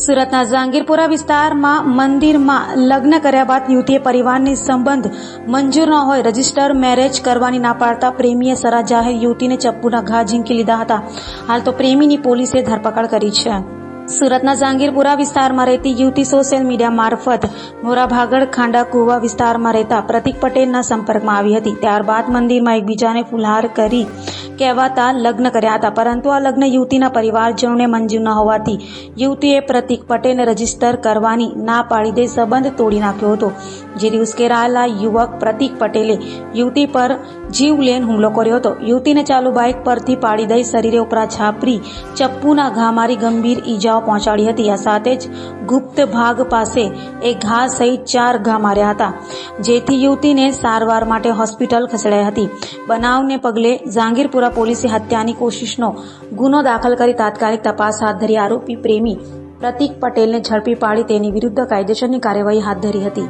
સુરતના જહાંગીરપુરા વિસ્તારમાં મંદિરમાં લગ્ન કર્યા બાદ યુવતીએ પરિવારની સંબંધ મંજૂર ન હોય રજીસ્ટર મેરેજ કરવાની ના પાડતા પ્રેમીએ સરા જાહેર યુવતીને ચપ્પુના ઘા ઝીંકી લીધા હતા. હાલ તો પ્રેમીની પોલીસે ધરપકડ કરી છે. સુરતના જહાંગીરપુરા વિસ્તારમાં રહેતી યુવતી સોશિયલ મીડિયા મારફત મોરાભાગળ ખાંડા કુવા વિસ્તારમાં રહેતા પ્રતિક પટેલના સંપર્કમાં આવી હતી. ત્યારબાદ મંદિરમાં એકબીજાને ફુલહાર કરી કહેવાતા લગ્ન કર્યા હતા, પરંતુ આ લગ્ન યુવતીના પરિવારજનોને મંજૂર ન હોવાથી યુવતીએ પ્રતિક પટેલને રજીસ્ટર કરવાની ના પાડી દઈ સંબંધ તોડી નાખ્યો હતો. જેથી ઉશ્કેરાયેલા યુવક પ્રતિક પટેલે યુવતી પર જીવલેણ હુમલો કર્યો હતો. યુવતીને ચાલુ બાઇક પરથી પાડી દઈ શરીરે ઉપરા છાપરી ચપ્પુના ઘા મારી ગંભીર ઈજાઓ પહોંચાડી હતી. આ સાથે જ ગુપ્ત ભાગ પાસે એક ઘા સહિત 4 ઘા માર્યા હતા, જેથી યુવતીને સારવાર માટે હોસ્પિટલ ખસેડાઈ હતી. બનાવને પગલે જહાંગીરપુરા પોલીસે હત્યાની કોશિશનો ગુનો દાખલ કરી તાત્કાલિક તપાસ હાથ ધરી આરોપી પ્રેમી પ્રતિક પટેલને ઝડપી પાડી તેની વિરુદ્ધ કાયદેસરની કાર્યવાહી હાથ ધરી હતી.